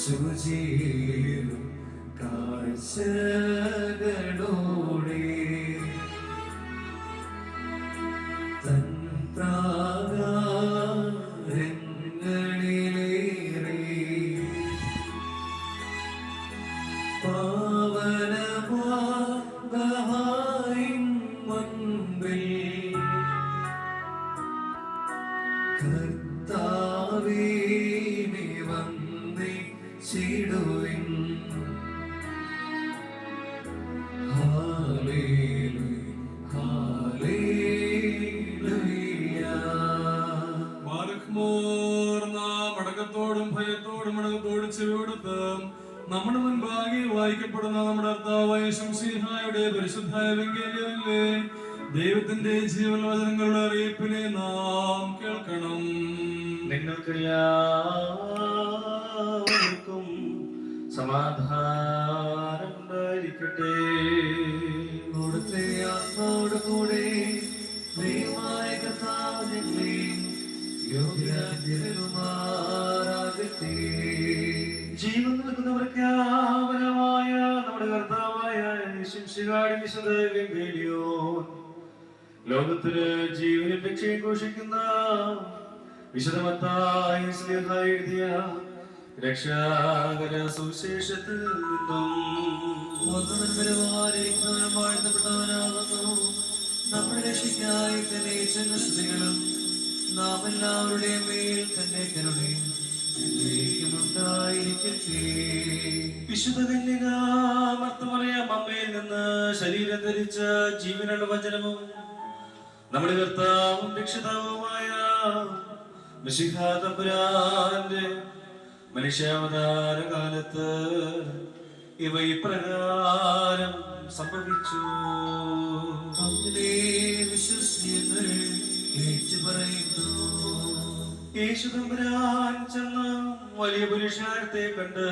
ശുചിയേറും കാഴ്ചകളോടെ തൻ പ്രാകാരങ്ങളിലേറെ പാവനമായിൻ മുൻപിൽ കർത്താവേ നീ വന്ദിച്ചിടുവിൻ. അടക്കത്തോടും ഭയത്തോടും അടക്കത്തോടും ചെവിയോടത്ത് നമ്മുടെ മുൻപാകെ വായിക്കപ്പെടുന്ന നമ്മുടെ കർത്താവായ ശംസീഹായുടെ പരിശുദ്ധായ എവങ്കേലിയനിലെ ദൈവത്തിന്റെ ജീവവചനങ്ങളുടെ അറിയിപ്പിനെ നാം കേൾക്കണം. നിങ്ങൾക്കെല്ലാവർക്കും സമാധാനം ഉണ്ടായിരിക്കട്ടെ. അവിടുത്തെ ആത്മാവോട് കൂടെ ദൈവമായ കർത്താവ് ഞങ്ങളെ യോഗ്യരാകുമാറാകട്ടെ. ജീവൻ നൽകുന്നവർക്ക് ആവനമായ നമ്മുടെ കർത്താവായ ശംസിഹായുടെ വിശുദ്ധ എവങ്കേലിയോൻ ലോകത്തിന് ജീവനും രക്ഷയും ഘോഷിക്കുന്ന വിശുദ്ധ മത്തായി ശ്ലീഹ എഴുതിയ രക്ഷാകര സുവിശേഷത്തിൽ നിന്നും നമ്മുടെ രക്ഷയ്ക്കായി തന്നെ ചെന്നസ്തുതികളും നാം എല്ലാവരുടെയും മേൽ തന്നെ കരുണയും ഉണ്ടായിരിക്കട്ടെ. വിശുദ്ധ കന്യകാമർത്തമറിയാം അമ്മയിൽ നിന്ന് ശരീരം ധരിച്ച ജീവനുള്ള വചനവും നമ്മുടെ കർത്താവും രക്ഷിതാവുമായ മിശിഹാ തമ്പുരാന്റെ മനുഷ്യാവതാര കാലത്ത് ഇവ ഇപ്രകാരം സംഭവിച്ചു. അങ്ങനെ വിശ്വസ്യങ്ങൾ ഏറ്റുപറയുന്നു. യേശു തമ്പുരാൻ ചെന്ന് വലിയ പുരുഷാരത്തെ കണ്ട്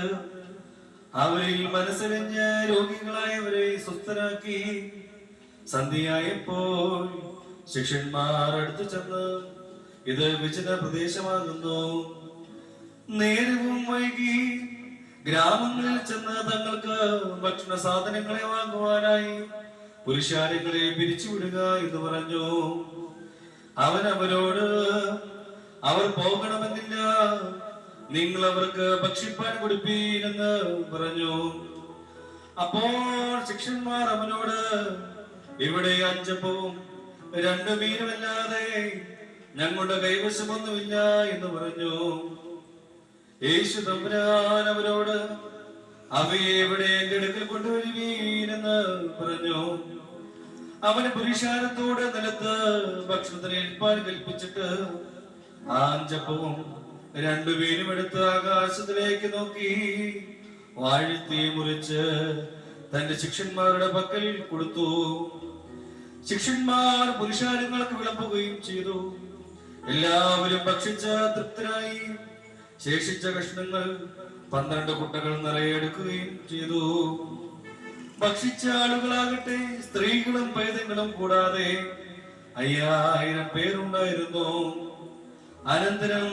അവരിൽ മനസ്സറിഞ്ഞ് രോഗികളായവരെ സ്വസ്ഥരാക്കി സന്ധ്യയായപ്പോൾ ശിഷ്യന്മാർ അടുത്തു ചെന്ന് ഇത് വിജന പ്രദേശമാകുന്നു, നേരവും വൈകി ഗ്രാമങ്ങളിൽ ചെന്ന് തങ്ങൾക്ക് ഭക്ഷണ സാധനങ്ങളെ വാങ്ങുവാനായി പുരുഷാരങ്ങളെ പിരിച്ചുവിടുക എന്ന് പറഞ്ഞു. അവൻ അവരോട് അവർ പോകണമെന്നില്ല, നിങ്ങൾ അവർക്ക് ഭക്ഷിപ്പാൻ കൊടുപ്പീനെന്ന് പറഞ്ഞു. അപ്പോൾ ശിഷ്യന്മാർ അവനോട് ഇവിടെ 5 അപ്പവും 2 മീനുമല്ലാതെ ഞങ്ങളുടെ കൈവശമൊന്നുമില്ല എന്ന് പറഞ്ഞു. യേശു തമ്പുരാൻ അവരോട് അവയെ ഇവിടെ എന്റെ അടുക്കൽ കൊണ്ടുവരുവീനെന്ന് പറഞ്ഞു. അവന് പുരുഷാരത്തോട് നിലത്ത് ഭക്ഷണത്തിന് ഏൽപ്പാൻ കൽപ്പിച്ചിട്ട് 5 അപ്പവും 2 മീനും എടുത്ത് ആകാശത്തിലേക്ക് നോക്കി വാഴ്ത്തി മുറിച്ച് തന്റെ ശിഷ്യന്മാരുടെ പക്കൽ കൊടുത്തു. ശിഷ്യന്മാർ പുരുഷാരങ്ങൾക്ക് വിളമ്പുകയും ചെയ്തു. എല്ലാവരും ഭക്ഷിച്ച തൃപ്തരായി. ശേഷിച്ച കഷ്ണങ്ങൾ 12 കുട്ടകൾ നിറയെ എടുക്കുകയും ചെയ്തു. ഭക്ഷിച്ച ആളുകളാകട്ടെ സ്ത്രീകളും പൈതങ്ങളും കൂടാതെ 5000 പേരുണ്ടായിരുന്നു. അനന്തരം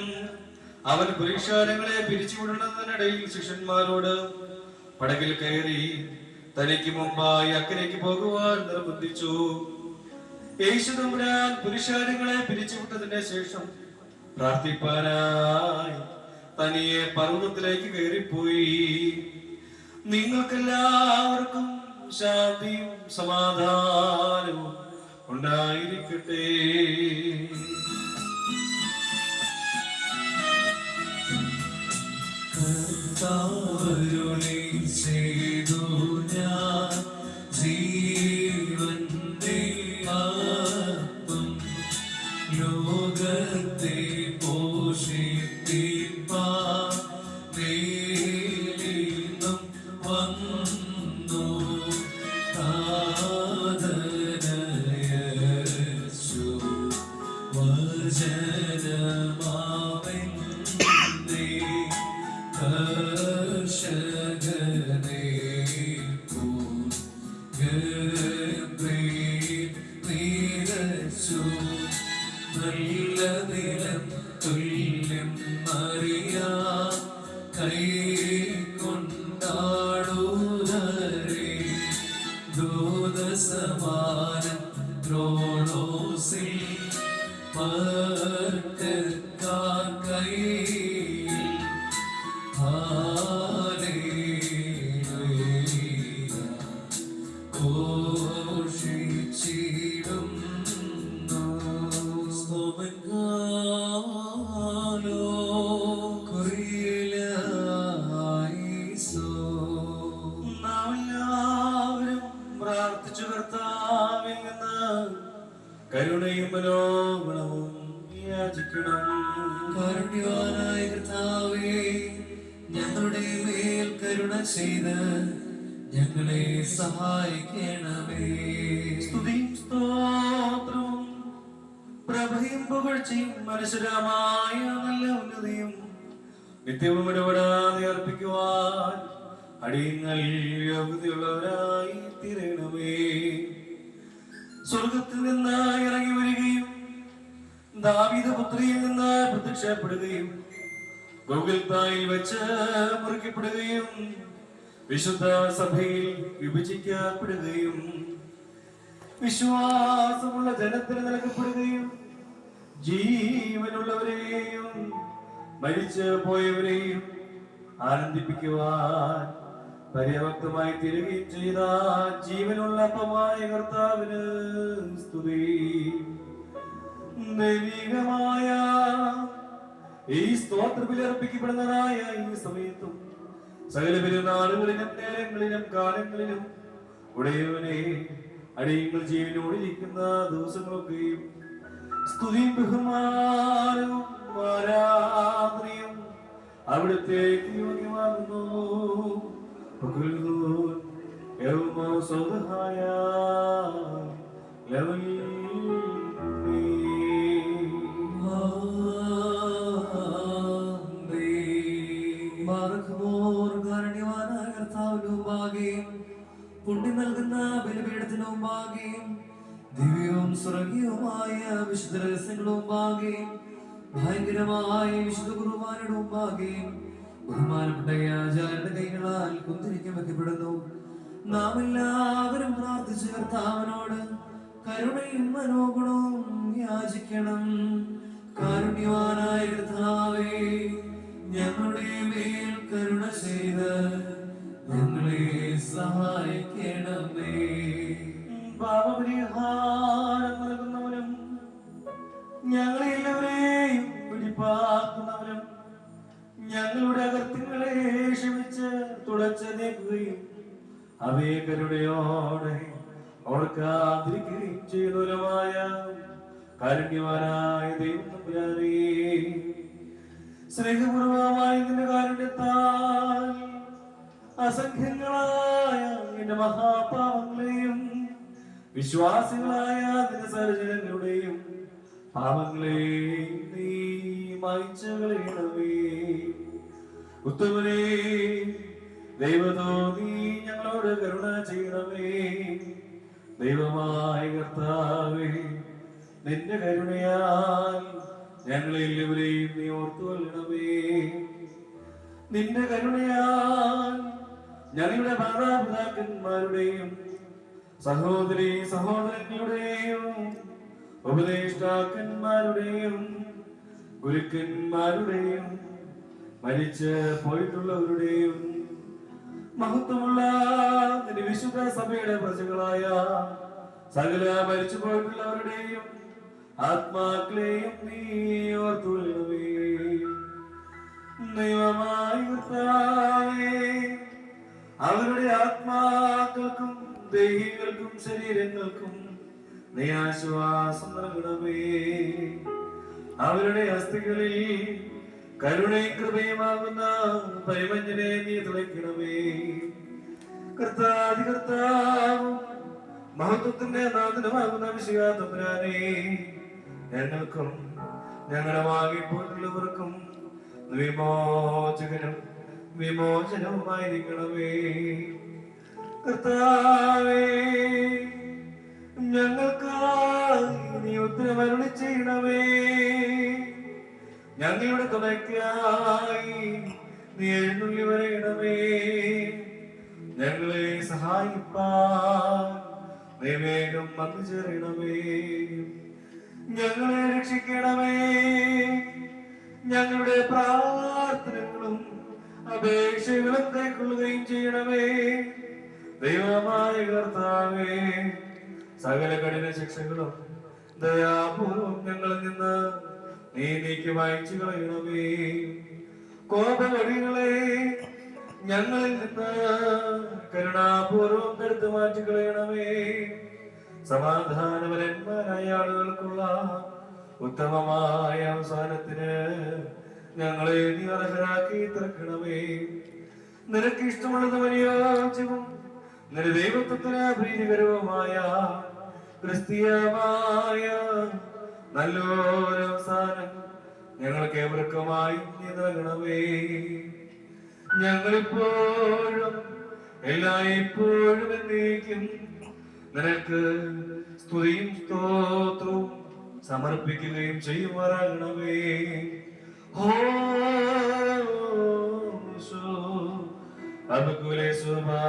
അവൻ പുരുഷാരങ്ങളെ പിരിച്ചുവിടുന്നതിനിടയിൽ ശിഷ്യന്മാരോട് പടകിൽ കയറി തനിക്ക് മുമ്പായി അക്കരയ്ക്ക് പോകുവാൻ നിർബന്ധിച്ചു. യേശു തമ്പുരാൻ പുരുഷാരങ്ങളെ പിരിച്ചുവിട്ടതിന് ശേഷം പ്രാർത്ഥിപ്പാനായി തനിയെ പർവ്വതത്തിലേക്ക് കയറിപ്പോയി. നിങ്ങൾക്കെല്ലാവർക്കും ശാന്തിയും സമാധാനവും ഉണ്ടായിരിക്കട്ടെ. കർത്താവരുളി ചെയ്തു ഞാൻ ജീവന്റെ അപ്പം ലോകത്തെ പോഷിപ്പിപ്പാൻ മേലിന്നും വന്നു. താതനയച്ചു വചനമാവെന്നേ കർഷകനെ പോൽ നിരച്ചു. നല്ല നിലം തുല്യം അറിയാ കൈ ക്രോസിൽ മർക്കത്താർ കയ്യിൽ ഹല്ലേലൂയ ഘോഷിച്ചിടുന്നു. സ്തോമൻകാലോ കുറിയിലായിസോ. നാം എല്ലാവരും പ്രാർത്ഥിച്ചു കർത്താവിൽ നിന്ന് കരുണയും മനോഗുണവും യാചിക്കണം. കാരുണ്യവാനായ കർത്താവേ, ഞങ്ങളുടെ മേൽ കരുണ ചെയ്ത് ഞങ്ങളെ സഹായിക്കണമേ. സ്തുതിയും സ്തോത്രവും പ്രഭയും പുകഴ്ചയും മനശ്വരമായ നല്ല ഉന്നതിയും നിത്യവും ഇടപെടാതെ അർപ്പിക്കുവാൻ അടിയങ്ങൾ യോഗ്യതയുള്ളവരായി തീരണമേ. സ്വർഗത്തിൽ നിന്ന് ഇറങ്ങി വരികയും ദാവീദ് പുത്രിയിൽ നിന്ന് പ്രത്യക്ഷപ്പെടുകയും ഗോകുൽത്തായിൽ വെച്ച് മുറിക്കപ്പെടുകയും വിശുദ്ധ സഭയിൽ വിഭജിക്കപ്പെടുകയും വിശ്വാസമുള്ള ജനത്തിന് നൽകപ്പെടുകയും ജീവനുള്ളവരെയും മരിച്ചു പോയവരെയും ആനന്ദിപ്പിക്കുവാൻ പര്യാപ്തമായി തീരുകയും ചെയ്ത ജീവനുള്ള അപ്പമായ കർത്താവിന് സ്തുതി. ദൈവികമായ ഈ സ്തോത്രബലി അർപ്പിക്കപ്പെടുന്നതായ ഈ സമയത്തും സകല പെരുന്നാളുകളിലും നേരങ്ങളിലും കാലങ്ങളിലും ഉടയവനെ അടിയങ്ങൾ ജീവനോടിരിക്കുന്ന ദിവസങ്ങളൊക്കെയും സ്തുതിയും ബഹുമാനവും ആരാധനയും അവിടുത്തേക്ക് യോഗ്യമാകുന്നു. പുണ്യം നൽകുന്ന ബലിപീഠത്തിനു മുമ്പാകെയും ദിവ്യവും സ്വർഗീയവുമായ വിശുദ്ധ രഹസ്യങ്ങളും മുമ്പാകെയും ഭയങ്കരമായ വിശുദ്ധ കുർബാനയുടെ മുമ്പാകെയും ബഹുമാനപ്പെട്ട ആചാര്യന്റെ കൈകളാൽ കുന്തിരിക്കം വെക്കപ്പെടുന്നു. നാം എല്ലാവരും പ്രാർത്ഥിച്ച് കർത്താവിനോട് കരുണയും മനോഗുണവും യാചിക്കണം. കാരുണ്യവാനായ കർത്താവേ, ഞങ്ങളുടെ മേൽ കരുണ ചെയ്ത് ഞങ്ങളെ സഹായിക്കണമേ. പാപപരിഹാരം നൽകുന്നവനും ഞങ്ങളെ എല്ലാവരെയും പിടിപ്പാക്കുന്നവനും ഞങ്ങളുടെ അകൃത്യങ്ങളെ ക്ഷമിച്ച് തുടച്ചു നീക്കുകയും അവയെ കരുണയോടെ ഓർക്കാതിരിക്കുകയും ചെയ്യുന്നവരുമായ കാരുണ്യവാനായ ദൈവം തമ്പുരാനേ, സ്നേഹപൂർവമായ നിന്റെ കാരുണ്യത്താൽ അസംഖ്യങ്ങളായ നിന്റെ മഹാപാപങ്ങളെയും വിശ്വാസികളായ നിന്റെ സർജനങ്ങളുടെയും പാപങ്ങളെ നീ മായ്ച്ചു കളയണമേ. ഉത്തമനേ, ദൈവത്തോ നീ ഞങ്ങളോട് കരുണ ചെയ്യണമേ. ദൈവമായ കർത്താവേ, നിന്റെ കരുണയാൽ ഞങ്ങളെല്ലാവരെയും നീ ഓർത്തുകൊള്ളണമേ. നിന്റെ കരുണയാൽ ഞങ്ങളുടെ മാതാപിതാക്കന്മാരുടെയും സഹോദരി സഹോദരങ്ങളുടെയും ഉപദേഷ്ടാക്കന്മാരുടെയും ഗുരുക്കന്മാരുടെയും മരിച്ച് പോയിട്ടുള്ളവരുടെയും മഹത്വമുള്ള നിന്റെ വിശുദ്ധ സഭയുടെ പ്രജകളായ സകല മരിച്ചു പോയിട്ടുള്ളവരുടെയും ആത്മാക്കളെയും നീ ഓർത്തുകൊള്ളണമേ. ദൈവമായ കർത്താവേ, അവരുടെ ആത്മാക്കൾക്കും ദേഹികൾക്കും ശരീരങ്ങൾക്കും നീ ആശ്വാസം നൽകണമേ. അവരുടെ അസ്ഥികളിൽ കരുണയും കൃപയുമാകുന്ന പരിമഞ്ഞനെ നീ തുളയ്ക്കണമേ. കർത്താവും മഹത്വത്തിന്റെ നാഥനുമാകുന്ന വിശുദ്ധ തമ്പുരാനേ, ഞങ്ങൾക്കും ഞങ്ങളുടെ വാങ്ങിപ്പോയിട്ടുള്ളവർക്കും വിമോചകനും വിമോചനവുമായിരിക്കണമേ. കർത്താവേ, ഞങ്ങൾക്കായി നീ ഉത്തരമരുളി ചെയ്യണമേ. ഞങ്ങളുടെ തുണയ്ക്കായി നീ എഴുന്നള്ളി വരയണമേ. ഞങ്ങളെ സഹായിപ്പാൻ നീ വേഗം വന്നു ചേരണമേ. ഞങ്ങളെ രക്ഷിക്കണമേ. ഞങ്ങളുടെ പ്രാർത്ഥനകളും അപേക്ഷകളും കൈക്കൊള്ളുകയും ചെയ്യണമേ. ദൈവമായ കർത്താവേ, സകല കഠിന ശിക്ഷകളും ദയാപൂർവം ഞങ്ങളിൽ നിന്ന് നീ നീക്കി വായിച്ചു കളയണമേ. കോപവടികളെ ഞങ്ങളിൽ നിന്ന് കരുണാപൂർവം എടുത്തു മാറ്റി കളയണമേ. സമാധാനപരന്മാരായ ആളുകൾക്കുള്ള ഉത്തമമായ അവസാനത്തിന് ഞങ്ങളെ നീ അർഹരാക്കി തീർക്കണമേ. നിനക്ക് ഇഷ്ടമുള്ളതും അനുയോജ്യവും നിന്റെ ദൈവത്വത്തിന് പ്രീതികരവുമായ ക്രിസ്തീയമായ നല്ലൊരു അവസാനം ഞങ്ങൾക്ക് ഏവർക്കുമായി നീ നൽകണമേ. ഞങ്ങളിപ്പോഴും എല്ലായ്പ്പോഴും എന്നേക്കും നിനക്ക് സ്തുതിയും സ്തോത്രവും സമർപ്പിക്കുകയും ചെയ്യുമാറാകണമേ. അബകുലെ സുബാ